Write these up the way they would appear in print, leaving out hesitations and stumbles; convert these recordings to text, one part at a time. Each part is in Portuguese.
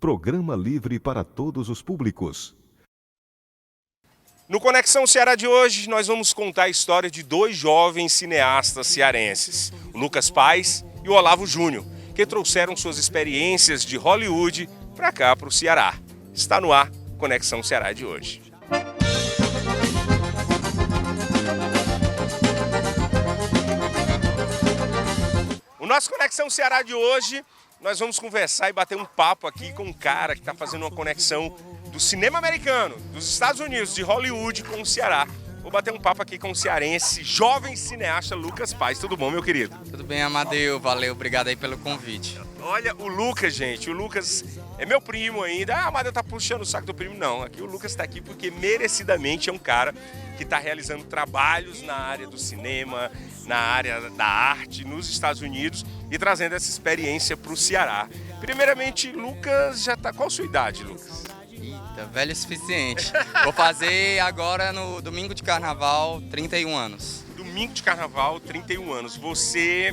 Programa livre para todos os públicos. No Conexão Ceará de hoje, nós vamos contar a história de dois jovens cineastas cearenses, o Lucas Paes e o Olavo Júnior, que trouxeram suas experiências de Hollywood para cá, para o Ceará. Está no ar, Conexão Ceará de hoje. O nosso Conexão Ceará de hoje, nós vamos conversar e bater um papo aqui com um cara que está fazendo uma conexão do cinema americano, dos Estados Unidos, de Hollywood com o Ceará. Vou bater um papo aqui com o cearense, jovem cineasta Lucas Paes. Tudo bom, meu querido? Tudo bem, Amadeu. Valeu, obrigado aí pelo convite. Olha, o Lucas, gente, o Lucas é meu primo ainda. Ah, Amadeu tá puxando o saco do primo. Não, aqui o Lucas tá aqui porque merecidamente é um cara que está realizando trabalhos na área do cinema, na área da arte nos Estados Unidos e trazendo essa experiência para o Ceará. Primeiramente, Lucas já tá... Qual a sua idade, Lucas? Eita, velho o suficiente. Vou fazer agora no domingo de carnaval, 31 anos. Domingo de carnaval, 31 anos. Você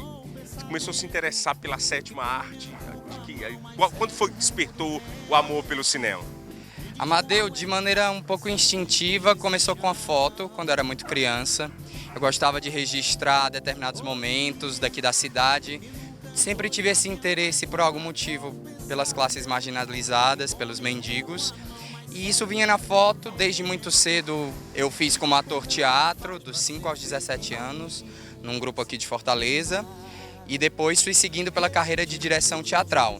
começou a se interessar pela sétima arte? Quando foi que despertou o amor pelo cinema? Amadeu, de maneira um pouco instintiva, começou com a foto, quando eu era muito criança. Eu gostava de registrar determinados momentos daqui da cidade. Sempre tive esse interesse por algum motivo pelas classes marginalizadas, pelos mendigos. E isso vinha na foto desde muito cedo. Eu fiz como ator teatro, dos 5 aos 17 anos, num grupo aqui de Fortaleza. E depois fui seguindo pela carreira de direção teatral.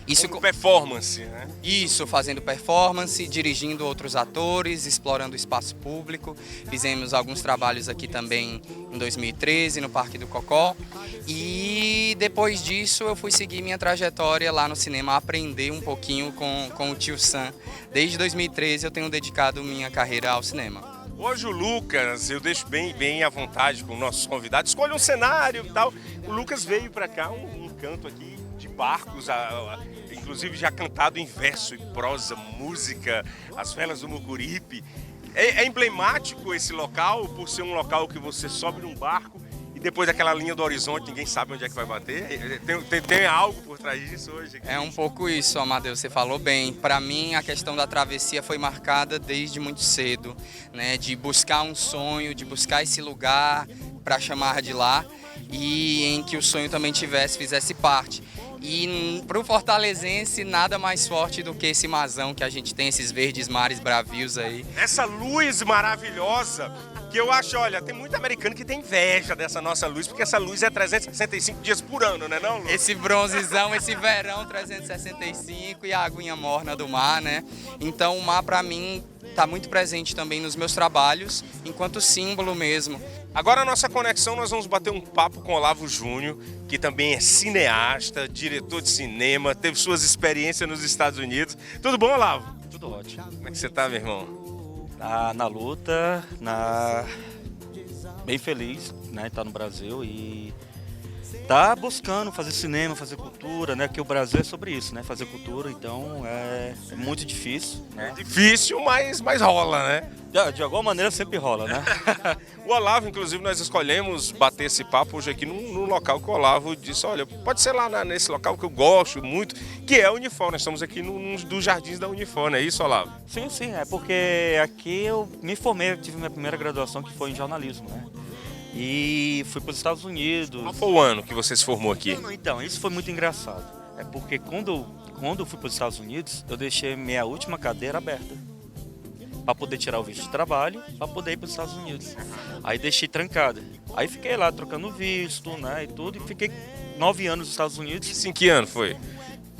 Isso com performance, né? Isso, fazendo performance, dirigindo outros atores, explorando o espaço público. Fizemos alguns trabalhos aqui também em 2013, no Parque do Cocó. E depois disso eu fui seguir minha trajetória lá no cinema, aprender um pouquinho com o tio Sam. Desde 2013 eu tenho dedicado minha carreira ao cinema. Hoje o Lucas, eu deixo bem à vontade com nossos convidados, escolha um cenário e tal. O Lucas veio para cá, um canto aqui de barcos, inclusive já cantado em verso e prosa, música, as velas do Mucuripe. É emblemático esse local, por ser um local que você sobe num barco e depois daquela linha do horizonte ninguém sabe onde é que vai bater. Tem algo por trás disso hoje? É um pouco isso, Amadeu, você falou bem. Para mim, a questão da travessia foi marcada desde muito cedo, né? De buscar um sonho, de buscar esse lugar para chamar de lá e em que o sonho também fizesse parte. E para o fortalezense, nada mais forte do que esse masão que a gente tem, esses verdes mares bravios aí. Essa luz maravilhosa, que eu acho, olha, tem muito americano que tem inveja dessa nossa luz, porque essa luz é 365 dias por ano, né não, Lu? Esse bronzezão, esse verão 365 e a aguinha morna do mar, né? Então o mar para mim está muito presente também nos meus trabalhos, enquanto símbolo mesmo. Agora a nossa conexão, nós vamos bater um papo com Olavo Júnior, que também é cineasta, diretor de cinema, teve suas experiências nos Estados Unidos. Tudo bom, Olavo? Tudo ótimo. Como é que você tá, meu irmão? Na luta, bem feliz, né, tá no Brasil e tá buscando fazer cinema, fazer cultura, né, porque o Brasil é sobre isso, né, fazer cultura, então é muito difícil, né? É difícil, mas rola, né? De alguma maneira sempre rola, né? O Olavo, inclusive, nós escolhemos bater esse papo hoje aqui num local que o Olavo disse, olha, pode ser lá nesse local que eu gosto muito, que é a Unifor. Nós estamos aqui num dos jardins da Unifor, não é isso, Olavo? Sim, é porque aqui eu me formei, tive minha primeira graduação que foi em jornalismo, né? E fui para os Estados Unidos. Qual foi o ano que você se formou aqui? Então, isso foi muito engraçado. É porque quando eu fui para os Estados Unidos, eu deixei minha última cadeira aberta para poder tirar o visto de trabalho, para poder ir para os Estados Unidos. Aí deixei trancada. Aí fiquei lá trocando visto, né, e tudo, e fiquei 9 anos nos Estados Unidos. Isso em que ano foi?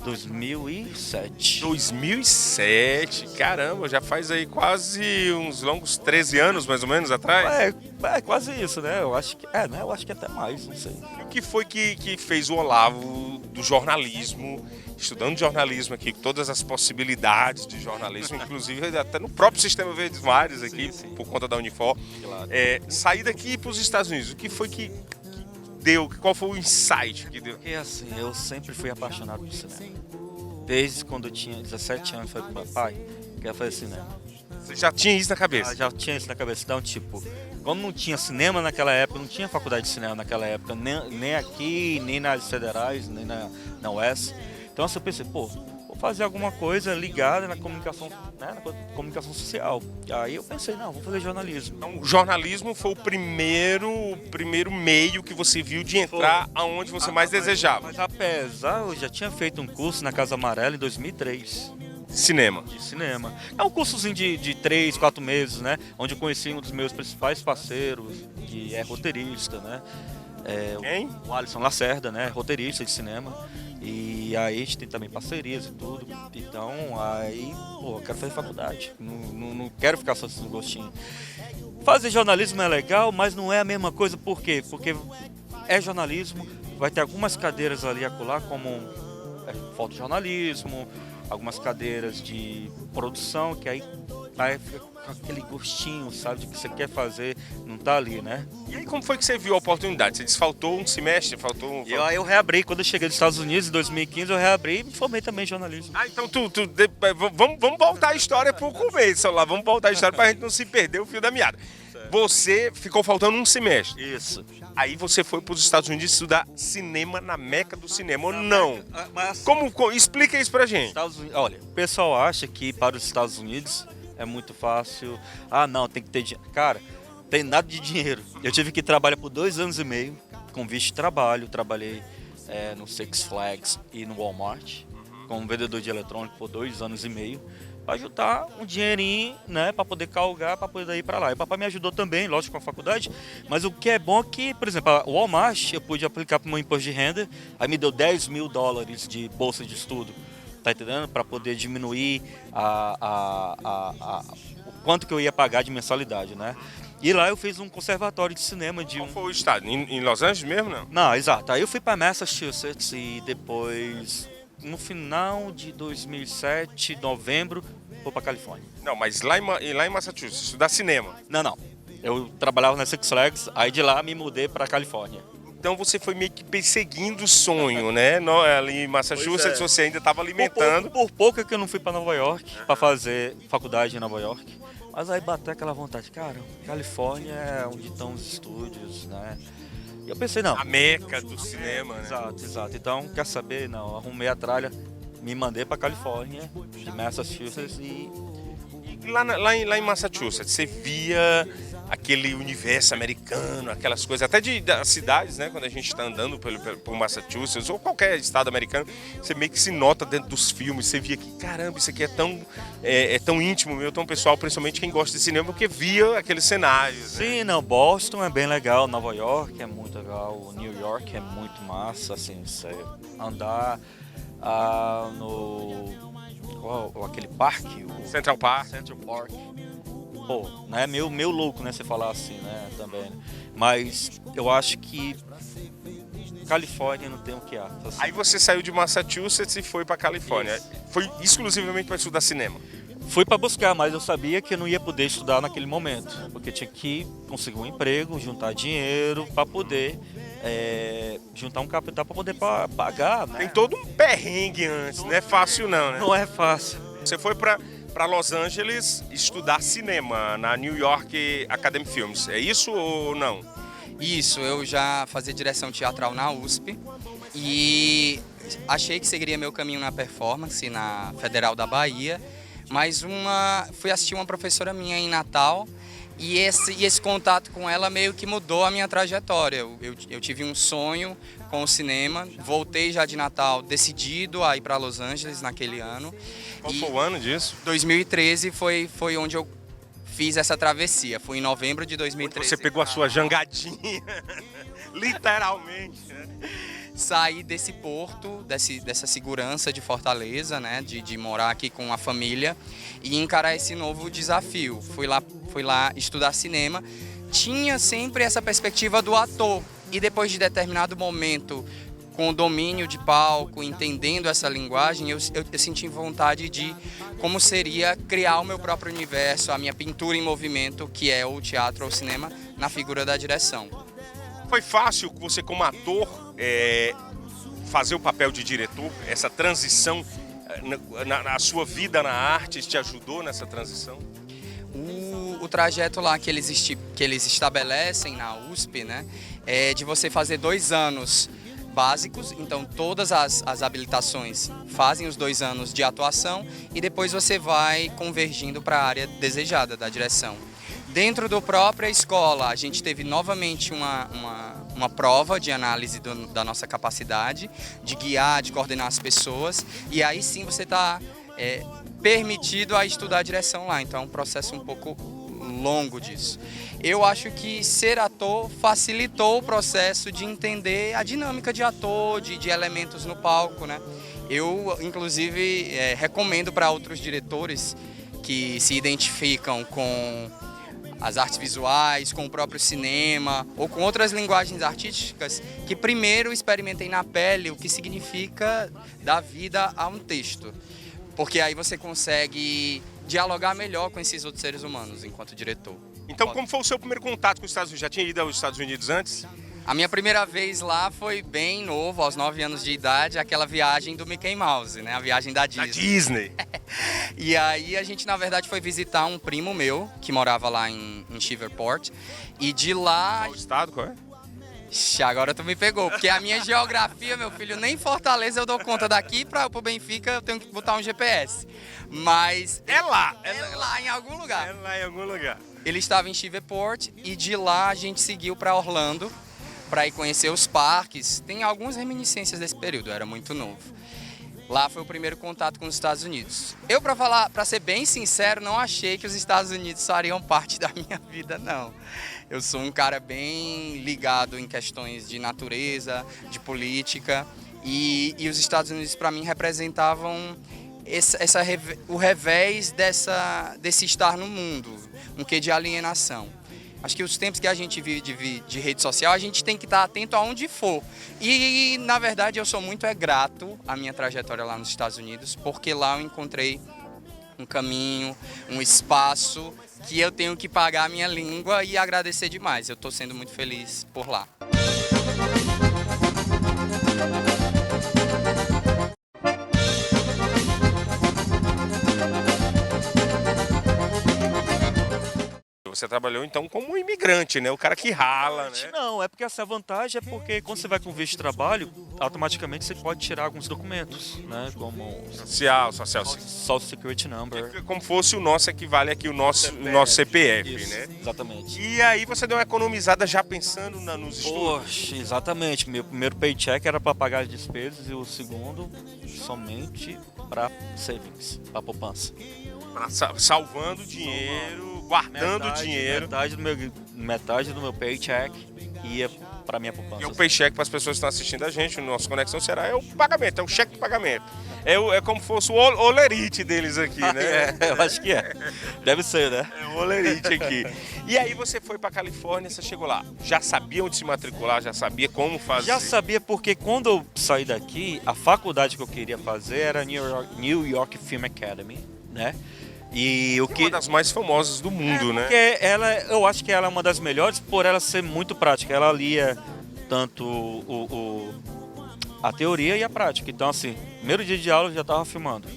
2007. 2007, caramba, já faz aí quase uns longos 13 anos, mais ou menos, atrás? É quase isso, né? Eu acho que até mais, não sei. E o que foi que fez o Olavo do jornalismo, estudando jornalismo aqui, com todas as possibilidades de jornalismo, inclusive até no próprio Sistema Verdes Mares aqui, sim. Por conta da Unifor, claro. Sair daqui para os Estados Unidos, o que foi que deu? Qual foi o insight que deu? Porque assim, eu sempre fui apaixonado por cinema. Desde quando eu tinha 17 anos, eu falei pro papai, quero fazer cinema. Você já tinha isso na cabeça? Já tinha isso na cabeça. Então, tipo, como não tinha cinema naquela época, não tinha faculdade de cinema naquela época, nem aqui, nem nas federais, nem na UES. Então, assim, eu pensei, vou fazer alguma coisa ligada na comunicação, né, na comunicação social. Aí eu pensei, não, vou fazer jornalismo. Então, o jornalismo foi o primeiro meio que você viu de entrar aonde você mais desejava. Mas apesar, eu já tinha feito um curso na Casa Amarela em 2003. Cinema. De cinema. É um cursozinho de 3, 4 meses, né? Onde eu conheci um dos meus principais parceiros, que é roteirista, né? Quem? O Alisson Lacerda, né? Roteirista de cinema. E aí a gente tem também parcerias e tudo. Então, aí, pô, eu quero fazer faculdade. Não quero ficar só no gostinho. Fazer jornalismo é legal, mas não é a mesma coisa. Por quê? Porque é jornalismo, vai ter algumas cadeiras ali acolá, como fotojornalismo, algumas cadeiras de produção, que aí fica com aquele gostinho, sabe, de que você quer fazer, não tá ali, né? E aí, como foi que você viu a oportunidade? Você disse, faltou um semestre, Eu reabri, quando eu cheguei dos Estados Unidos, em 2015, eu reabri e me formei também em jornalismo. Ah, então vamos voltar a história pro começo lá, vamos voltar a história pra gente não se perder o fio da meada. Você ficou faltando um semestre. Isso. Aí você foi para os Estados Unidos estudar cinema na Meca do cinema, ou não? Mas, Explica isso pra gente. olha, o pessoal acha que ir para os Estados Unidos é muito fácil. Ah, não, tem que ter dinheiro. Cara, tem nada de dinheiro. Eu tive que trabalhar por 2 anos e meio com visto de trabalho. Trabalhei no Six Flags e no Walmart como vendedor de eletrônico por 2 anos e meio. Para juntar um dinheirinho, né, para poder calgar, para poder ir para lá. E o papai me ajudou também, lógico, com a faculdade, mas o que é bom é que, por exemplo, o Walmart, eu pude aplicar para o meu imposto de renda, aí me deu $10 mil de bolsa de estudo, tá entendendo? Para poder diminuir o quanto que eu ia pagar de mensalidade, né? E lá eu fiz um conservatório de cinema de Qual foi o estado? Em Los Angeles mesmo, não? Não, exato. Aí eu fui para Massachusetts e depois, no final de 2007, novembro, vou para Califórnia. Não, mas lá em Massachusetts, estudar cinema. Não. Eu trabalhava na Six Flags, aí de lá me mudei para Califórnia. Então você foi meio que perseguindo o sonho, né? Ali em Massachusetts Pois é. você ainda estava alimentando. Por pouco é que eu não fui para Nova York, para fazer faculdade em Nova York. Mas aí bateu aquela vontade, cara, Califórnia é onde estão os estúdios, né? E eu pensei, não. A Meca do cinema, né? Exato. Então, quer saber? Não, arrumei a tralha, me mandei para Califórnia, de Massachusetts e... Lá em Massachusetts, você via aquele universo americano, aquelas coisas, até das cidades, né? Quando a gente está andando por Massachusetts ou qualquer estado americano, você meio que se nota dentro dos filmes, você via que, caramba, isso aqui é tão íntimo, meu, tão pessoal, principalmente quem gosta de cinema, porque via aqueles cenários. Né? Sim, não, Boston é bem legal, Nova York é muito legal, New York é muito massa, assim, você andar aquele parque, o Central Park. Central Park. Pô, né, meio louco, né, você falar assim, né, também. Mas eu acho que Califórnia não tem o que há. Assim. Aí você saiu de Massachusetts e foi para Califórnia. Isso. Foi exclusivamente para estudar cinema. Fui para buscar, mas eu sabia que eu não ia poder estudar naquele momento, porque tinha que conseguir um emprego, juntar dinheiro para poder juntar um capital para poder pagar, né? Tem todo um perrengue antes, não é fácil não, né? Não é fácil. Você foi para Los Angeles estudar cinema na New York Academy Films, é isso ou não? Isso, eu já fazia direção teatral na USP e achei que seguiria meu caminho na performance na Federal da Bahia, mas fui assistir uma professora minha em Natal e esse contato com ela meio que mudou a minha trajetória. Eu tive um sonho com o cinema, voltei já de Natal decidido a ir para Los Angeles naquele ano. Qual foi o ano disso? 2013 foi onde eu fiz essa travessia, foi em novembro de 2013. Você pegou a sua jangadinha, literalmente, né? Sair desse porto, dessa segurança de Fortaleza, né, de morar aqui com a família e encarar esse novo desafio. Fui lá estudar cinema, tinha sempre essa perspectiva do ator e depois de determinado momento, com o domínio de palco, entendendo essa linguagem, eu senti vontade de como seria criar o meu próprio universo, a minha pintura em movimento, que é o teatro ou o cinema, na figura da direção. Foi fácil você como ator fazer o papel de diretor, essa transição na sua vida na arte te ajudou nessa transição? O trajeto lá que eles estabelecem na USP, né, é de você fazer 2 anos básicos, então todas as habilitações fazem os 2 anos de atuação e depois você vai convergindo para a área desejada da direção. Dentro da própria escola, a gente teve novamente uma prova de análise da nossa capacidade, de guiar, de coordenar as pessoas, e aí sim você está permitido a estudar a direção lá, então é um processo um pouco longo disso. Eu acho que ser ator facilitou o processo de entender a dinâmica de ator, de elementos no palco, né? Eu, inclusive, recomendo para outros diretores que se identificam com as artes visuais, com o próprio cinema ou com outras linguagens artísticas, que primeiro experimentem na pele o que significa dar vida a um texto. Porque aí você consegue dialogar melhor com esses outros seres humanos enquanto diretor. Então, como foi o seu primeiro contato com os Estados Unidos? Já tinha ido aos Estados Unidos antes? A minha primeira vez lá foi bem novo, aos 9 anos de idade, aquela viagem do Mickey Mouse, né? A viagem da Disney. Da Disney. E aí a gente, na verdade, foi visitar um primo meu, que morava lá em Shreveport. E de lá... Qual estado, qual é? Ixi, agora tu me pegou, porque a minha geografia, meu filho, nem Fortaleza eu dou conta. Daqui pro Benfica eu tenho que botar um GPS. Mas... É lá em algum lugar. É lá em algum lugar. Ele estava em Shreveport e de lá a gente seguiu para Orlando para ir conhecer os parques. Tem algumas reminiscências desse período, eu era muito novo. Lá foi o primeiro contato com os Estados Unidos. Eu, para ser bem sincero, não achei que os Estados Unidos fariam parte da minha vida, não. Eu sou um cara bem ligado em questões de natureza, de política, e os Estados Unidos para mim representavam o revés desse estar no mundo, um quê de alienação. Acho que os tempos que a gente vive de rede social, a gente tem que estar atento aonde for. E, na verdade, eu sou muito grato à minha trajetória lá nos Estados Unidos, porque lá eu encontrei um caminho, um espaço que eu tenho que pagar a minha língua e agradecer demais. Eu estou sendo muito feliz por lá. Você trabalhou então como um imigrante, né? O cara que rala, né? Não, é porque essa vantagem é porque quando você vai com visto de trabalho, automaticamente você pode tirar alguns documentos, né? Como Social Social Security Number. como fosse o nosso equivale aqui, o nosso CPF, Isso, né? exatamente. E aí você deu uma economizada já pensando nos estudos. Poxa, exatamente. Meu primeiro paycheck era para pagar as despesas e o segundo somente para savings, para poupança. Salvando dinheiro, guardando dinheiro. Metade do meu paycheck ia para minha poupança. E o paycheck, para as pessoas que estão assistindo a gente, o nosso Conexão Será, é o pagamento, é o cheque de pagamento. É como se fosse o olerite deles aqui, né? Eu acho que é. Deve ser, né? É o olerite aqui. E aí você foi para Califórnia, você chegou lá. Já sabia onde se matricular, já sabia como fazer? Já sabia porque quando eu saí daqui, a faculdade que eu queria fazer era New York Film Academy, né? E o que uma das mais famosas do mundo, né? Porque eu acho que ela é uma das melhores por ela ser muito prática. Ela lia tanto a teoria e a prática. Então, assim, primeiro dia de aula eu já estava filmando.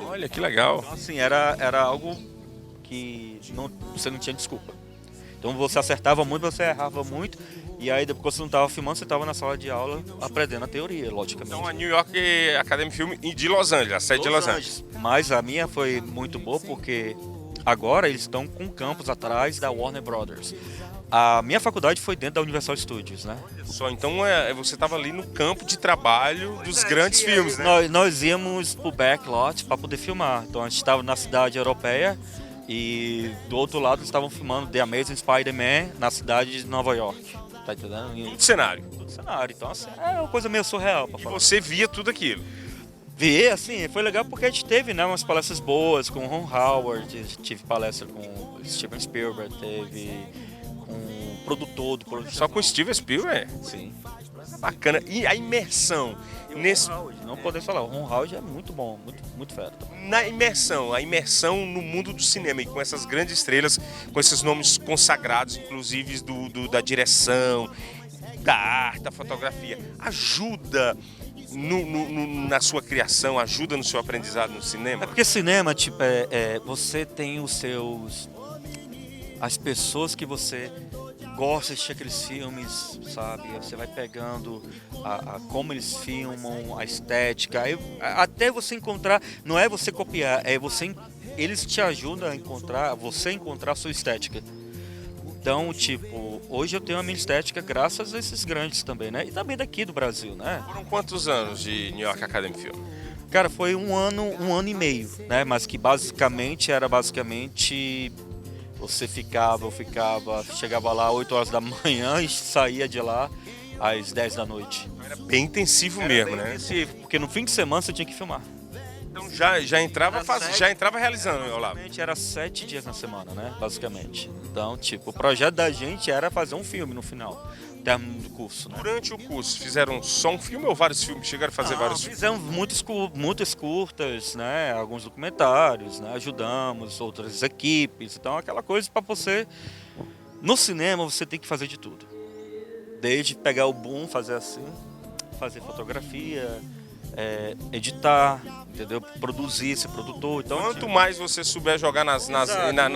Olha, que legal. Então, assim, era algo que você não tinha desculpa. Então você acertava muito, você errava muito. E aí depois que você não estava filmando, você estava na sala de aula aprendendo a teoria, logicamente. Então a New York Academy Film de Los Angeles, a sede de Los Angeles. Mas a minha foi muito boa porque agora eles estão com campus atrás da Warner Brothers. A minha faculdade foi dentro da Universal Studios, né? Só então você estava ali no campo de trabalho dos grandes filmes, né? Nós íamos pro backlot para poder filmar. Então a gente estava na cidade europeia e do outro lado eles estavam filmando The Amazing Spider-Man na cidade de Nova York. Tá entendendo? Tudo cenário. Tudo cenário. Então assim, é uma coisa meio surreal pra falar. Você via tudo aquilo. Ver, assim, foi legal porque a gente teve, né, umas palestras boas com o Ron Howard, tive palestra com o Steven Spielberg, teve com o produtor do produtor. Só com o Steven Spielberg? Sim. Bacana. E a imersão nesse... Não podemos falar, o Ron Howard é muito bom, muito fera. A imersão no mundo do cinema e com essas grandes estrelas, com esses nomes consagrados, inclusive da direção, da arte, da fotografia, ajuda na sua criação, ajuda no seu aprendizado no cinema? É porque cinema, tipo, você tem as pessoas que você gosto de assistir aqueles filmes, sabe? Você vai pegando como eles filmam, a estética. Até você encontrar, não é você copiar, eles te ajudam a encontrar a sua estética. Então, tipo, hoje eu tenho a minha estética graças a esses grandes também, né? E também daqui do Brasil, né? Foram quantos anos de New York Academy Film? Cara, foi um ano e meio, né? Mas que basicamente eu ficava, chegava lá 8 horas da manhã e saía de lá às 10 da noite. Era bem intensivo mesmo, né? Porque no fim de semana você tinha que filmar. Então já entrava realizando, Olavo. Basicamente era 7 dias na semana, né? Basicamente. Então, tipo, o projeto da gente era fazer um filme no final, termo do curso, né? Durante o curso, fizeram só um filme ou vários filmes? Chegaram a fazer vários filmes? Fizemos muitas curtas, né? Alguns documentários, né? Ajudamos outras equipes. Então, aquela coisa para você... No cinema, você tem que fazer de tudo. Desde pegar o boom, fazer assim, fazer fotografia, editar, entendeu? Produzir, ser produtor. Então, Quanto mais você souber jogar na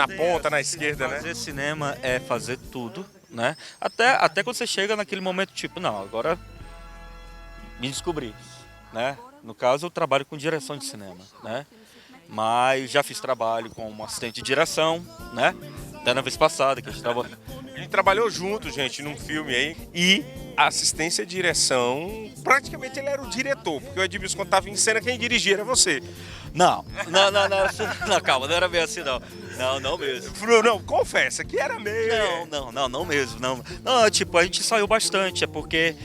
ponta, na esquerda, né? Fazer cinema é fazer tudo, né? Até quando você chega naquele momento, tipo, não, agora me descobri, né? No caso, eu trabalho com direção de cinema, né? Mas já fiz trabalho como assistente de direção, né? Até na vez passada que a gente trabalhou junto, gente, num filme aí. E a assistência de direção, praticamente ele era o diretor, porque o Edmilson, quando estava em cena, quem dirigia era você. Não, calma, não era meio assim, não. Não mesmo. Não, confessa que era meio... Não mesmo, não. Não, tipo, a gente saiu bastante, é porque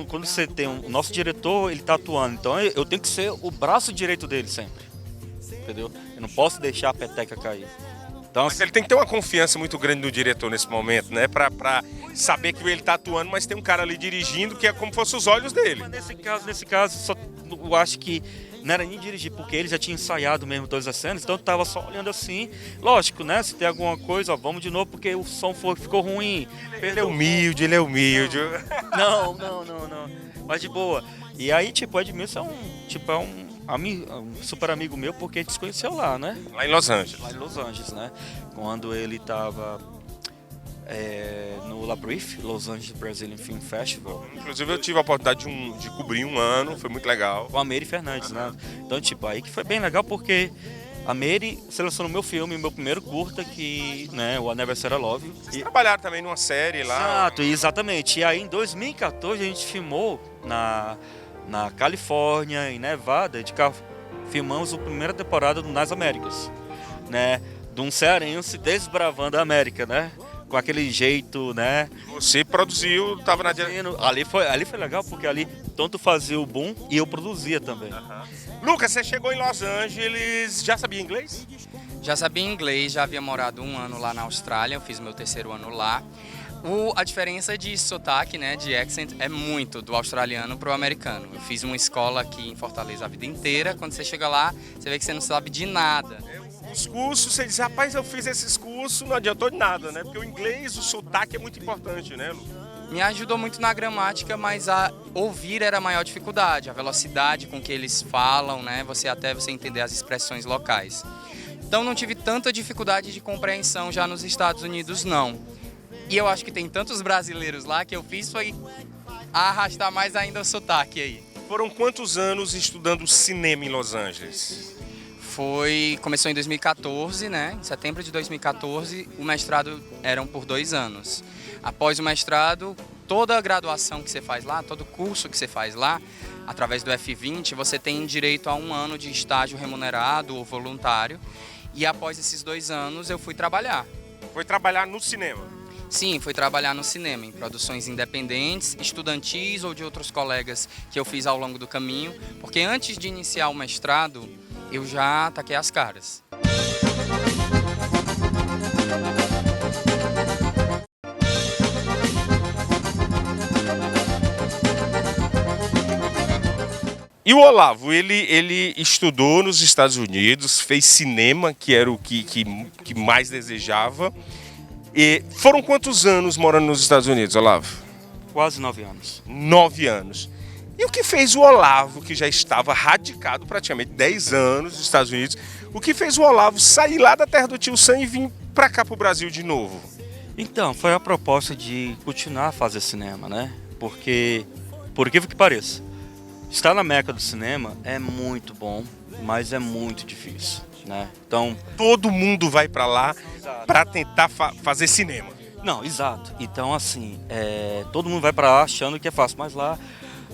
quando você tem o nosso diretor, ele tá atuando, então eu tenho que ser o braço direito dele sempre, entendeu? Eu não posso deixar a peteca cair. Então, mas ele tem que ter uma confiança muito grande no diretor nesse momento, né? Pra saber que ele tá atuando, mas tem um cara ali dirigindo que é como se fosse os olhos dele. Mas nesse caso, eu acho que não era nem dirigir, porque ele já tinha ensaiado mesmo todas as cenas, então eu tava só olhando assim. Lógico, né? Se tem alguma coisa, ó, vamos de novo, porque o som ficou ruim. Ele é humilde. Não. Mas de boa. E aí, tipo, o Edmilson é um super amigo meu, porque a gente se conheceu lá, né? Lá em Los Angeles. Lá em Los Angeles, né? Quando ele tava no La Brief, Los Angeles Brazilian Film Festival. Inclusive eu tive a oportunidade de cobrir um ano, foi muito legal. Com a Mary Fernandes, né? Então, tipo, aí que foi bem legal, porque a Mary selecionou meu filme, meu primeiro curta, né, o Anniversary Love. Vocês trabalharam também numa série lá. Exatamente. E aí, em 2014, a gente filmou na Califórnia, em Nevada, filmamos a primeira temporada do Nas Américas, né? De um cearense desbravando a América, né? Com aquele jeito, né? Você produziu, tava na direção. Ali foi legal, porque ali tanto fazia o boom e eu produzia também. Lucas, você chegou em Los Angeles, já sabia inglês? Já sabia inglês, já havia morado um ano lá na Austrália, eu fiz meu terceiro ano lá. A diferença de sotaque, né, de accent, é muito do australiano pro americano. Eu fiz uma escola aqui em Fortaleza a vida inteira. Quando você chega lá, você vê que você não sabe de nada. Os cursos, você diz, rapaz, eu fiz esses cursos, não adiantou de nada, né? Porque o inglês, o sotaque é muito importante, né, Lu? Me ajudou muito na gramática, mas a ouvir era a maior dificuldade. A velocidade com que eles falam, né, você entender as expressões locais. Então não tive tanta dificuldade de compreensão já nos Estados Unidos, não. E eu acho que tem tantos brasileiros lá que eu fiz foi arrastar mais ainda o sotaque aí. Foram quantos anos estudando cinema em Los Angeles? Começou em 2014, né? Em setembro de 2014, o mestrado eram por 2 anos. Após o mestrado, toda a graduação que você faz lá, todo curso que você faz lá, através do F20, você tem direito a 1 ano de estágio remunerado ou voluntário. E após esses 2 anos, eu fui trabalhar. Foi trabalhar no cinema? Sim, fui trabalhar no cinema, em produções independentes, estudantis ou de outros colegas que eu fiz ao longo do caminho, porque antes de iniciar o mestrado, eu já taquei as caras. E o Olavo, ele estudou nos Estados Unidos, fez cinema, que era o que mais desejava. E foram quantos anos morando nos Estados Unidos, Olavo? Quase 9 anos. 9 anos. E o que fez o Olavo, que já estava radicado praticamente 10 anos nos Estados Unidos, o que fez o Olavo sair lá da terra do tio Sam e vir para cá, para o Brasil de novo? Então, foi a proposta de continuar a fazer cinema, né? Porque, por incrível que pareça, estar na meca do cinema é muito bom, mas é muito difícil, né? Então, Todo mundo vai para lá para tentar fazer cinema. não, exato. Então, assim, todo mundo vai pra lá achando que é fácil, mas lá,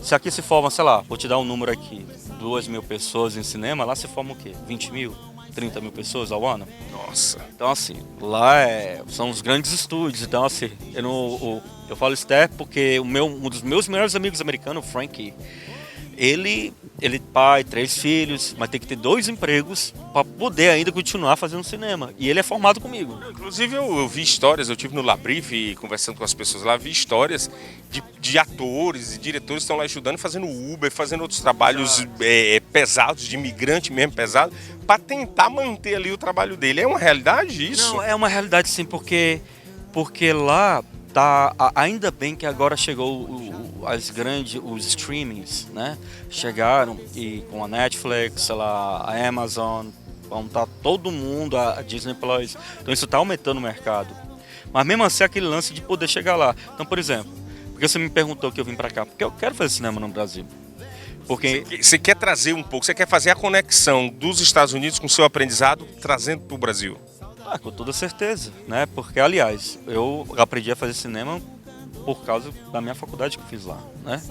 se aqui se forma, sei lá, vou te dar um número aqui, 2.000 pessoas em cinema, lá se forma o quê? 20 mil? 30 mil pessoas ao ano? Nossa. Então, assim, lá são os grandes estúdios. Então, assim, eu falo isso até porque um dos meus melhores amigos americanos, o Frankie, ele pai, 3 filhos, mas tem que ter 2 empregos para poder ainda continuar fazendo cinema. E ele é formado comigo. Inclusive eu vi histórias, eu tive no Labrief conversando com as pessoas lá, vi histórias de atores e diretores que estão lá ajudando, fazendo Uber, fazendo outros trabalhos pesados, de imigrante mesmo pesado, para tentar manter ali o trabalho dele. É uma realidade isso? Não, é uma realidade sim, porque lá tá, ainda bem que agora chegou os streamings, né? Chegaram e com a Netflix, sei lá, a Amazon, vão estar todo mundo, a Disney Plus. Então isso está aumentando o mercado. Mas mesmo assim aquele lance de poder chegar lá. Então, por exemplo, porque você me perguntou que eu vim para cá, porque eu quero fazer cinema no Brasil. Porque Você quer trazer um pouco, você quer fazer a conexão dos Estados Unidos com o seu aprendizado, trazendo para o Brasil? com toda certeza, né? Porque, aliás, eu aprendi a fazer cinema por causa da minha faculdade que eu fiz lá, né?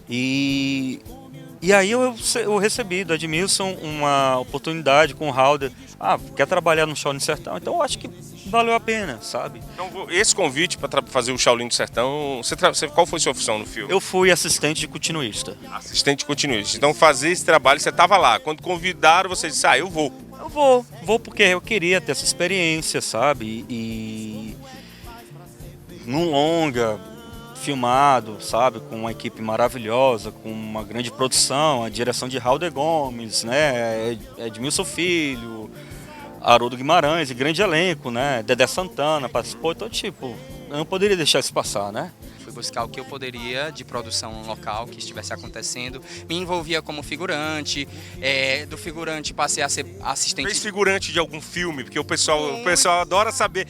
E aí eu recebi do Edmilson uma oportunidade com o Halder. Quer trabalhar no Shaolin Sertão? Então eu acho que valeu a pena, sabe? Então, esse convite para fazer o Shaolin do Sertão, qual foi a sua opção no filme? Eu fui assistente de continuista. Assistente continuista. Então, fazer esse trabalho, você estava lá. Quando convidaram, você disse, eu vou. Eu vou porque eu queria ter essa experiência, sabe? E num longa, filmado, sabe? Com uma equipe maravilhosa, com uma grande produção, a direção de Halder Gomes, né? Edmilson Filho, Haroldo Guimarães, e grande elenco, né? Dedé Santana participou, então tipo, eu não poderia deixar isso passar, né? Fui buscar o que eu poderia de produção local que estivesse acontecendo. Me envolvia como figurante. Do figurante passei a ser assistente. Fez figurante de algum filme? Porque o pessoal adora saber.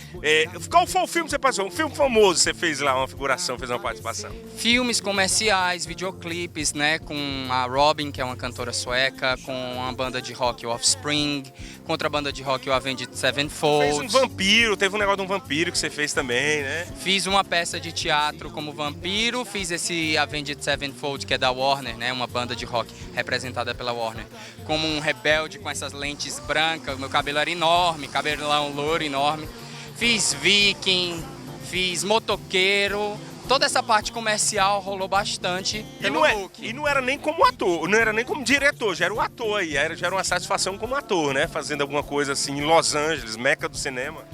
Qual foi o filme que você passou? Um filme famoso você fez lá, uma figuração, fez uma participação. Filmes comerciais, videoclipes, né? Com a Robin, que é uma cantora sueca, com a banda de rock o Offspring, contra a banda de rock o Avenged Sevenfold. Fez um vampiro, teve um negócio de um vampiro que você fez também, né? Fiz uma peça de teatro como vampiro, fiz esse Avenged Sevenfold, que é da Warner, né? Uma banda de rock representada pela Warner. Como um rebelde com essas lentes brancas, meu cabelo era enorme, cabelão louro enorme. Fiz Viking, fiz motoqueiro. Toda essa parte comercial rolou bastante pelo look. E não era nem como ator, não era nem como diretor, já era o ator aí, já era uma satisfação como ator, né? Fazendo alguma coisa assim em Los Angeles, meca do cinema.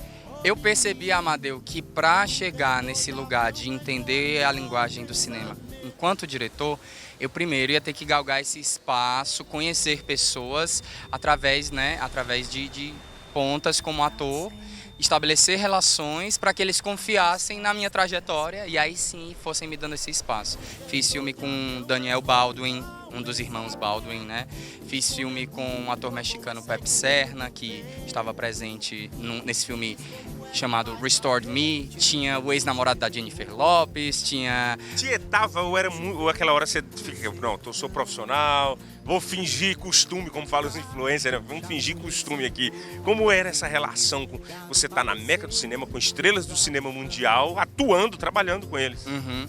Eu percebi, Amadeu, que para chegar nesse lugar de entender a linguagem do cinema enquanto diretor, eu primeiro ia ter que galgar esse espaço, conhecer pessoas através de pontas como ator, estabelecer relações para que eles confiassem na minha trajetória e aí sim fossem me dando esse espaço. Fiz filme com Daniel Baldwin, um dos irmãos Baldwin, né? Fiz filme com um ator mexicano, Pepe Serna, que estava presente nesse filme chamado Restored Me. Tinha o ex-namorado da Jennifer Lopez, tinha... Tietava ou aquela hora você fica, pronto, eu sou profissional, vou fingir costume, como falam os influencers, né? Vamos fingir costume aqui. Como era essa relação com você tá na meca do cinema, com estrelas do cinema mundial, atuando, trabalhando com eles? Uhum.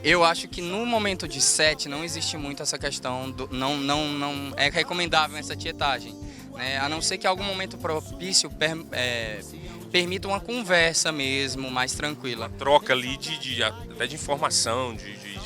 Eu acho que no momento de set não existe muito essa questão não é recomendável essa tietagem, né? A não ser que algum momento propício permita uma conversa mesmo, mais tranquila. Troca ali até de informação,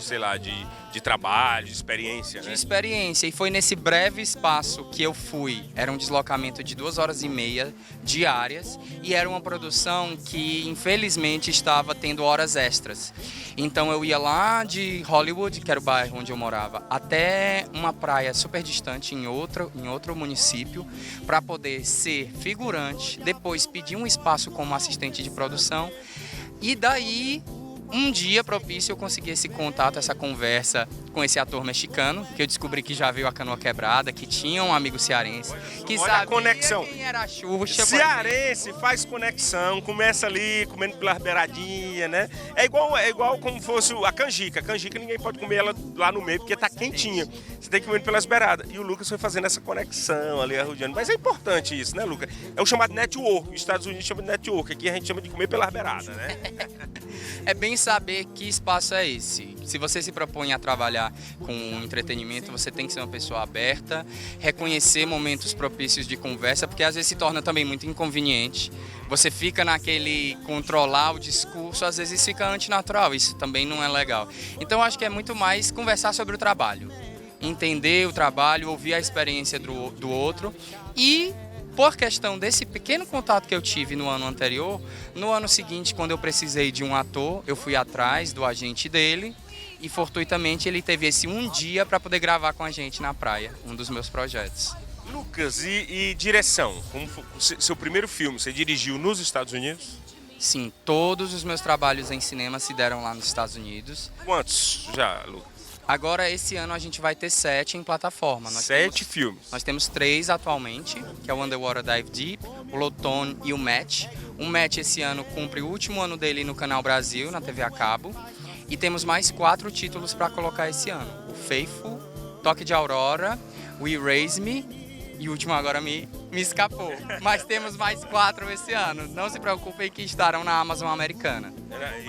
sei lá, de trabalho, de experiência, né? De experiência, e foi nesse breve espaço que eu fui. Era um deslocamento de 2h30 diárias e era uma produção que infelizmente estava tendo horas extras. Então eu ia lá de Hollywood, que era o bairro onde eu morava, até uma praia super distante em outro município, para poder ser figurante, depois pedir um espaço como assistente de produção e daí... Um dia propício eu consegui esse contato, essa conversa com com esse ator mexicano, que eu descobri que já viu A Canoa Quebrada, que tinha um amigo cearense, que olha sabia a conexão. quem era a Xuxa. Cearense faz conexão, começa ali comendo pelas beiradinhas, né? É igual como fosse a canjica. A canjica ninguém pode comer ela lá no meio porque tá quentinha. Você tem que comer pelas beiradas. E o Lucas foi fazendo essa conexão ali, arrodeando. Mas é importante isso, né, Lucas? É o chamado network. Os Estados Unidos chamam de network. Aqui a gente chama de comer pelas beiradas, né? É bem saber que espaço é esse. Se você se propõe a trabalhar com entretenimento, você tem que ser uma pessoa aberta, reconhecer momentos propícios de conversa, porque às vezes se torna também muito inconveniente. Você fica naquele controlar o discurso, às vezes fica antinatural, isso também não é legal. Então acho que é muito mais conversar sobre o trabalho, entender o trabalho, ouvir a experiência do outro e... Por questão desse pequeno contato que eu tive no ano anterior, no ano seguinte, quando eu precisei de um ator, eu fui atrás do agente dele e fortuitamente ele teve esse um dia para poder gravar com a gente na praia, um dos meus projetos. Lucas, e direção? Como foi seu primeiro filme, você dirigiu nos Estados Unidos? Sim, todos os meus trabalhos em cinema se deram lá nos Estados Unidos. Quantos já, Lucas? Agora, esse ano, a gente vai ter 7 em plataforma. 7 filmes. Nós temos 3 atualmente, que é o Underwater Dive Deep, o Loton e o Match. O Match, esse ano, cumpre o último ano dele no Canal Brasil, na TV a cabo. E temos mais 4 títulos para colocar esse ano. O Faithful, Toque de Aurora, o Erase Me e o último agora me escapou. Mas temos mais 4 esse ano. Não se preocupem que estarão na Amazon americana.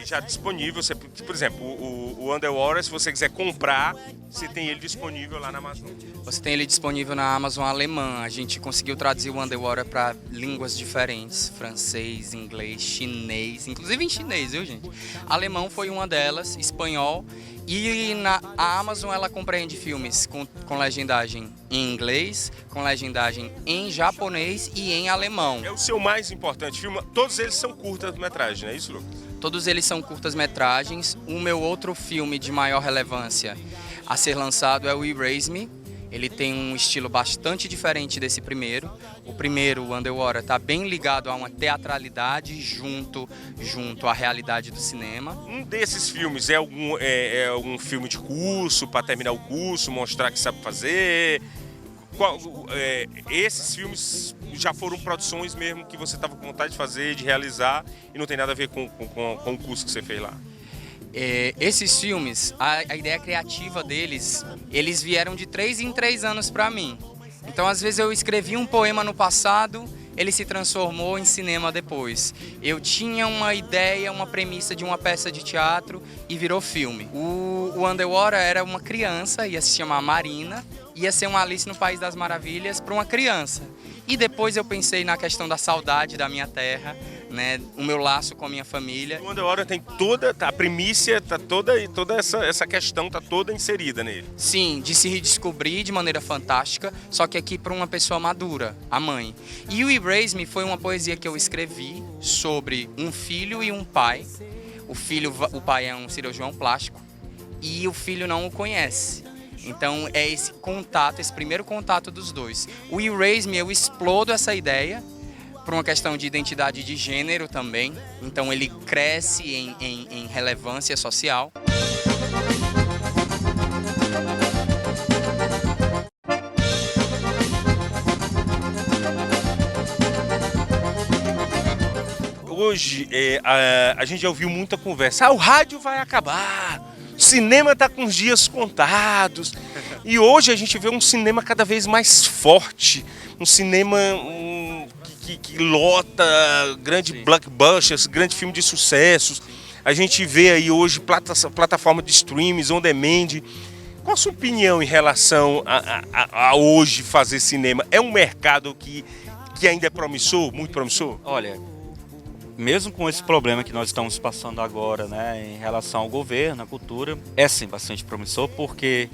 E já disponível, você, por exemplo, o Underwater, se você quiser comprar, você tem ele disponível lá na Amazon. Você tem ele disponível na Amazon alemã. A gente conseguiu traduzir o Underwater para línguas diferentes, francês, inglês, chinês, inclusive em chinês, viu, gente? Alemão foi uma delas, espanhol. E a Amazon, ela compreende filmes com legendagem em inglês, com legendagem em japonês e em alemão. É o seu mais importante filme. Todos eles são curtas-metragens, não é isso, Lucas? Todos eles são curtas-metragens. O meu outro filme de maior relevância a ser lançado é o Erase Me. Ele tem um estilo bastante diferente desse primeiro. O primeiro, o Underwater, está bem ligado a uma teatralidade junto à realidade do cinema. Um desses filmes é algum filme de curso, para terminar o curso, mostrar que sabe fazer? Esses filmes já foram produções mesmo que você estava com vontade de fazer, de realizar, e não tem nada a ver com o curso que você fez lá? Esses filmes, a ideia criativa deles, eles vieram de 3 em 3 anos para mim. Então, às vezes eu escrevi um poema no passado, ele se transformou em cinema depois. Eu tinha uma ideia, uma premissa de uma peça de teatro e virou filme. O Underwater era uma criança, ia se chamar Marina, ia ser uma Alice no País das Maravilhas para uma criança. E depois eu pensei na questão da saudade da minha terra, né, o meu laço com a minha família. O Underwater tem toda a primícia, toda essa questão está toda inserida nele. Sim, de se redescobrir de maneira fantástica, só que aqui para uma pessoa madura, a mãe. E o Erase Me foi uma poesia que eu escrevi sobre um filho e um pai. O pai é um cirurgião plástico e o filho não o conhece. Então é esse contato, esse primeiro contato dos dois. O Erase Me, eu explodo essa ideia por uma questão de identidade de gênero também. Então ele cresce em relevância social. Hoje a gente já ouviu muita conversa. O rádio vai acabar. O cinema está com os dias contados. E hoje a gente vê um cinema cada vez mais forte. Um cinema que lota grande blockbusters, grande filme de sucessos. A gente vê aí hoje plataforma de streams, on demand. Qual a sua opinião em relação a hoje fazer cinema? É um mercado que ainda é promissor, muito promissor? Olha, mesmo com esse problema que nós estamos passando agora, né, em relação ao governo, à cultura, é sim bastante promissor, porque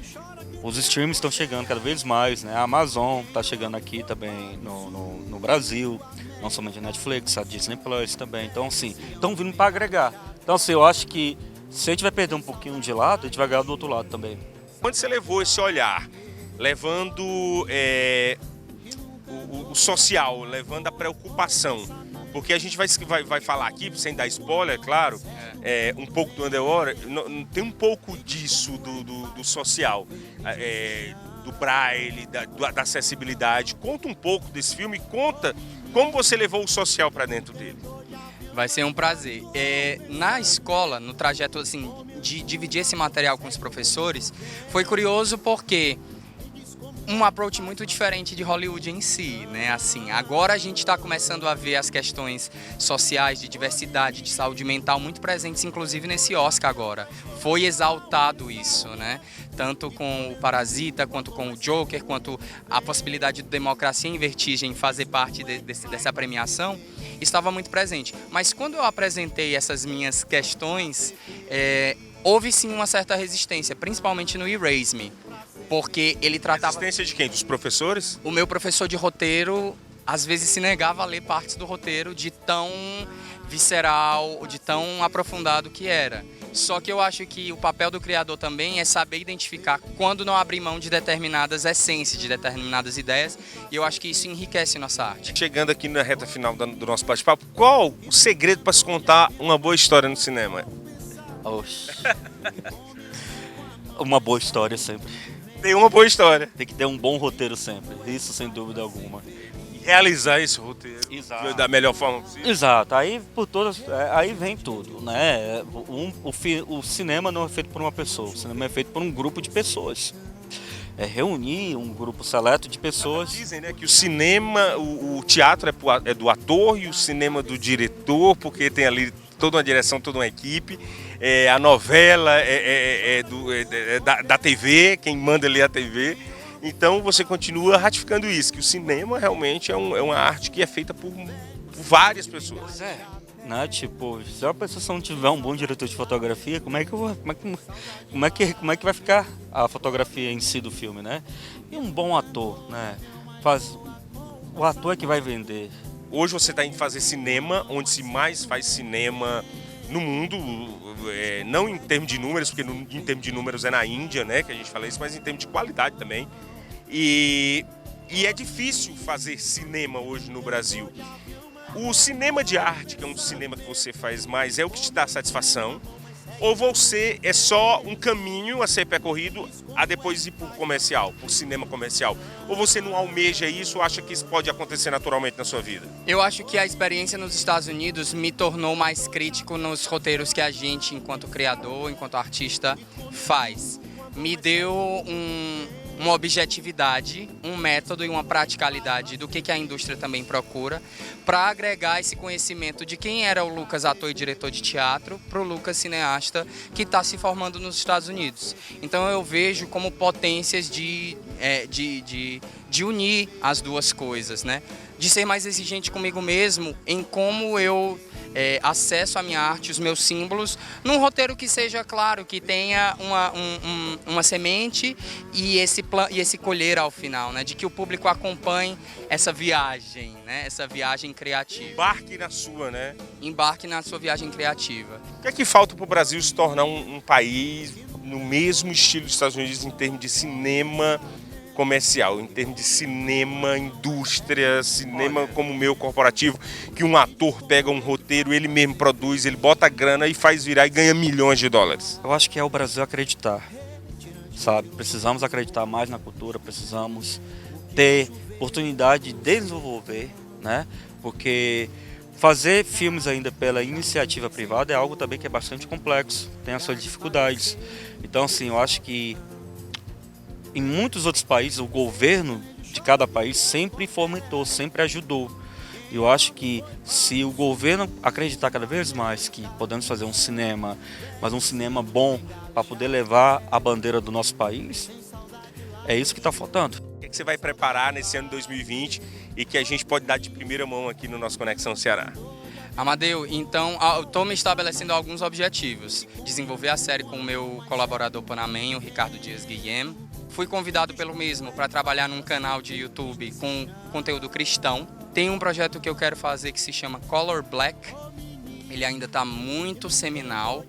os streams estão chegando cada vez mais, né? A Amazon está chegando aqui também no Brasil, não somente a Netflix, a Disney Plus também. Então, assim, estão vindo para agregar. Então, assim, eu acho que se a gente vai perder um pouquinho de lado, a gente vai ganhar do outro lado também. Quando você levou esse olhar, levando o social, levando a preocupação, Porque a gente vai falar aqui, sem dar spoiler, claro, um pouco do Underwater, tem um pouco disso do social, do braille, da acessibilidade. Conta um pouco desse filme, conta como você levou o social para dentro dele. Vai ser um prazer. Na escola, no trajeto assim, de dividir esse material com os professores, foi curioso porque um approach muito diferente de Hollywood em si, né? Assim, agora a gente está começando a ver as questões sociais, de diversidade, de saúde mental muito presentes, inclusive nesse Oscar agora. Foi exaltado isso, né? Tanto com o Parasita, quanto com o Joker, quanto a possibilidade de Democracia em Vertigem fazer parte dessa premiação, estava muito presente. Mas quando eu apresentei essas minhas questões, houve sim uma certa resistência, principalmente no Erase Me. Porque ele tratava... Resistência de quem? Dos professores? O meu professor de roteiro, às vezes, se negava a ler partes do roteiro de tão visceral, de tão aprofundado que era. Só que eu acho que o papel do criador também é saber identificar quando não abrir mão de determinadas essências, de determinadas ideias, e eu acho que isso enriquece nossa arte. Chegando aqui na reta final do nosso bate-papo, qual o segredo para se contar uma boa história no cinema? Oxe. Uma boa história sempre. Tem uma boa história. Tem que ter um bom roteiro sempre, isso sem dúvida alguma. Realizar esse roteiro da melhor forma possível. Exato, aí aí vem tudo, né? O cinema não é feito por uma pessoa, o cinema é feito por um grupo de pessoas. É reunir um grupo seleto de pessoas. Dizem, né, que o cinema, o teatro é do ator e o cinema do diretor, porque tem ali toda uma direção, toda uma equipe. A novela da TV, quem manda ali é a TV. Então você continua ratificando isso, que o cinema realmente é uma arte que é feita por várias pessoas. Pois é. Né? Tipo, se a pessoa não tiver um bom diretor de fotografia, como é que vai ficar a fotografia em si do filme, né? E um bom ator, né? O ator é que vai vender. Hoje você está em fazer cinema, onde se mais faz cinema no mundo, não em termos de números, porque em termos de números é na Índia, né, que a gente fala isso, mas em termos de qualidade também. E é difícil fazer cinema hoje no Brasil. O cinema de arte, que é um cinema que você faz mais, é o que te dá satisfação? Ou você é só um caminho a ser percorrido a depois ir para o comercial, para o cinema comercial? Ou você não almeja isso ou acha que isso pode acontecer naturalmente na sua vida? Eu acho que a experiência nos Estados Unidos me tornou mais crítico nos roteiros que a gente, enquanto criador, enquanto artista, faz. Me deu uma objetividade, um método e uma praticalidade do que a indústria também procura, para agregar esse conhecimento de quem era o Lucas, ator e diretor de teatro, para o Lucas, cineasta, que está se formando nos Estados Unidos. Então eu vejo como potências de unir as duas coisas, né? De ser mais exigente comigo mesmo em como eu acesso a minha arte, os meus símbolos, num roteiro que seja claro, que tenha uma semente e esse colher ao final, né? De que o público acompanhe essa viagem, né? Essa viagem criativa. Embarque na sua, né? Embarque na sua viagem criativa. O que é que falta para o Brasil se tornar um país no mesmo estilo dos Estados Unidos em termos de cinema comercial, em termos de cinema, indústria, cinema como o meu corporativo, que um ator pega um roteiro, ele mesmo produz, ele bota a grana e faz virar e ganha milhões de dólares? Eu acho que é o Brasil acreditar, sabe? Precisamos acreditar mais na cultura, precisamos ter oportunidade de desenvolver, né? Porque fazer filmes ainda pela iniciativa privada é algo também que é bastante complexo, tem as suas dificuldades. Então, assim, eu acho que em muitos outros países, o governo de cada país sempre fomentou, sempre ajudou. E eu acho que se o governo acreditar cada vez mais que podemos fazer um cinema, mas um cinema bom para poder levar a bandeira do nosso país, é isso que está faltando. O que você vai preparar nesse ano 2020 e que a gente pode dar de primeira mão aqui no nosso Conexão Ceará? Amadeu, então eu estou me estabelecendo alguns objetivos. Desenvolver a série com o meu colaborador panamenho, Ricardo Dias Guilhem. Fui convidado pelo mesmo para trabalhar num canal de YouTube com conteúdo cristão. Tem um projeto que eu quero fazer que se chama Color Black. Ele ainda está muito seminal.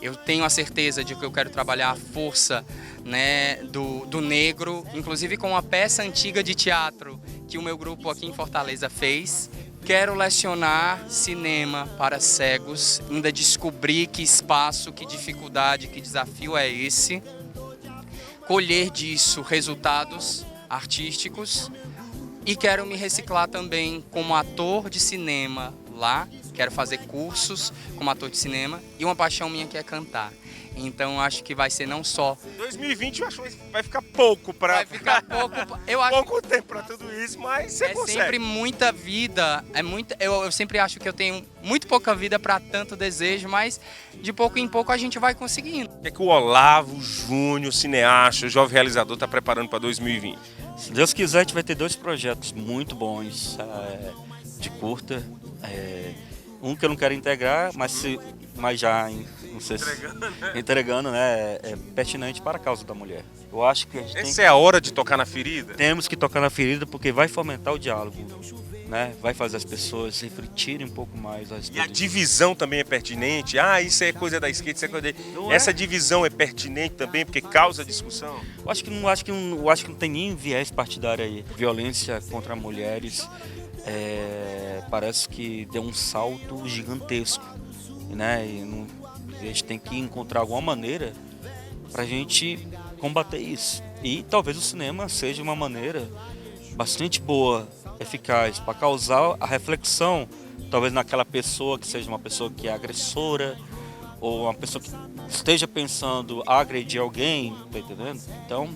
Eu tenho a certeza de que eu quero trabalhar a força, né, do negro, inclusive com uma peça antiga de teatro que o meu grupo aqui em Fortaleza fez Quero lecionar cinema para cegos, ainda descobrir que espaço, que dificuldade, que desafio é esse. Colher disso resultados artísticos e quero me reciclar também como ator de cinema lá. Quero fazer cursos como ator de cinema e uma paixão minha que é cantar. Então acho que vai ser não só 2020 eu acho que vai ficar pouco para... vai ficar pouco, eu acho pouco tempo para tudo isso, mas você consegue. sempre muita vida, eu sempre acho que eu tenho muito pouca vida para tanto desejo, mas de pouco em pouco a gente vai conseguindo. O que é que o Olavo Júnior, cineasta, jovem realizador, está preparando para 2020? Se Deus quiser, a gente vai ter 2 projetos muito bons de curta. Um que eu não quero integrar, mas já não sei entregando, né, é pertinente para a causa da mulher. Eu acho que a gente Essa é a hora de tocar na ferida? temos que tocar na ferida porque vai fomentar o diálogo, né? Vai fazer as pessoas refletirem um pouco mais a E respeito a divisão também é pertinente? Ah, isso é coisa da esquerda, isso é coisa Não Essa divisão é pertinente também porque causa discussão? Eu acho que não tem nem viés partidário aí. Violência contra mulheres parece que deu um salto gigantesco, né? A gente tem que encontrar alguma maneira para a gente combater isso. E talvez o cinema seja uma maneira bastante boa, eficaz, para causar a reflexão, talvez naquela pessoa que seja uma pessoa que é agressora, ou uma pessoa que esteja pensando agredir alguém, tá entendendo? Então,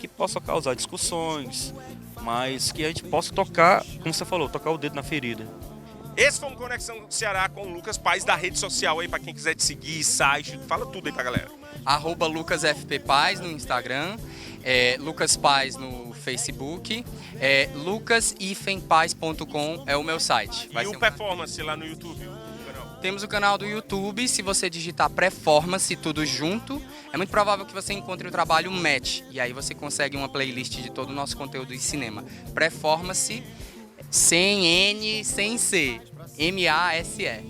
que possa causar discussões, mas que a gente possa tocar, como você falou, tocar o dedo na ferida. Esse foi um Conexão Ceará com o Lucas Paes, da rede social aí, pra quem quiser te seguir, site, fala tudo aí pra galera. @LucasFPPaz no Instagram, Lucas Paes no Facebook, lucasifempaz.com é o meu site. E o Performance lá no YouTube, o canal? Temos o canal do YouTube, se você digitar Performance tudo junto, é muito provável que você encontre o trabalho Match, e aí você consegue uma playlist de todo o nosso conteúdo de cinema. Performance, sem N, sem C, MASE.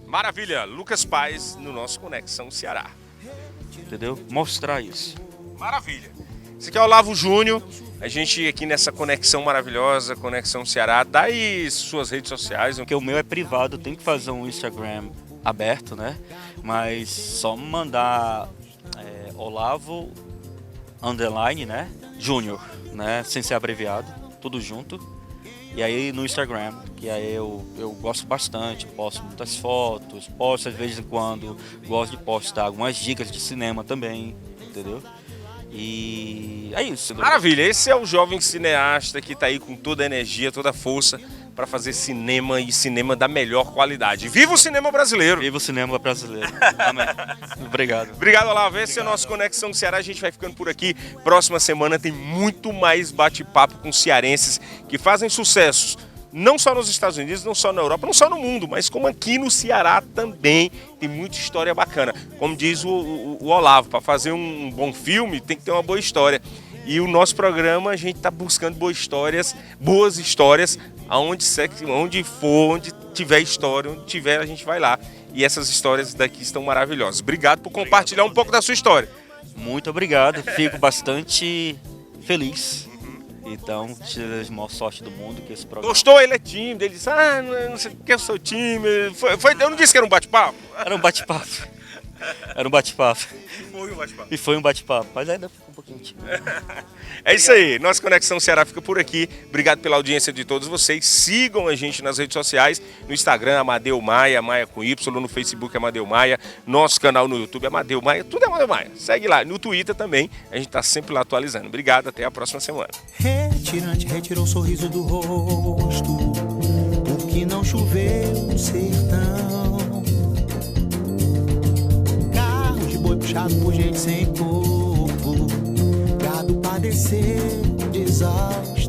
Maravilha, Lucas Paes no nosso Conexão Ceará. Entendeu? Mostrar isso. Maravilha. Esse aqui é o Olavo Júnior, a gente aqui nessa conexão maravilhosa, Conexão Ceará. Dá aí suas redes sociais. Porque o meu é privado, tem que fazer um Instagram aberto, né? Mas só mandar Olavo _ né? Júnior, né? Sem ser abreviado, tudo junto. E aí no Instagram, que aí eu gosto bastante, posto muitas fotos, posto de vez em quando, gosto de postar algumas dicas de cinema também, entendeu? E é isso. Maravilha, esse é o jovem cineasta que está aí com toda a energia, toda a força para fazer cinema e cinema da melhor qualidade. Viva o cinema brasileiro! Viva o cinema brasileiro. Amém. Obrigado. Obrigado, Olavo. Esse é o nosso Conexão Ceará. A gente vai ficando por aqui. Próxima semana tem muito mais bate-papo com cearenses que fazem sucessos. Não só nos Estados Unidos, não só na Europa, não só no mundo, mas como aqui no Ceará também tem muita história bacana. Como diz o Olavo, para fazer um bom filme tem que ter uma boa história. E o nosso programa, a gente está buscando boas histórias, onde for, onde tiver história, onde tiver, a gente vai lá. E essas histórias daqui estão maravilhosas. Obrigado por compartilhar um pouco da sua história. Muito obrigado, fico bastante feliz. Então, desejo a maior sorte do mundo que esse programa... Gostou? Ele é tímido, ele disse, não sei o que, eu sou tímido. Eu não disse que era um bate-papo? Era um bate-papo. Era um bate-papo. Foi um bate-papo. E foi um bate-papo, mas ainda ficou um pouquinho tímido. É isso aí, nossa Conexão Ceará fica por aqui. Obrigado pela audiência de todos vocês. Sigam a gente nas redes sociais, no Instagram, Amadeu Maia, Maia com Y, no Facebook, Amadeu Maia, nosso canal no YouTube, Amadeu Maia, tudo é Amadeu Maia. Segue lá, no Twitter também, a gente está sempre lá atualizando. Obrigado, até a próxima semana. Retirante retirou o sorriso do rosto, porque não choveu no sertão. Carro de boi puxado por gente sem corpo, gado padeceu de exausto.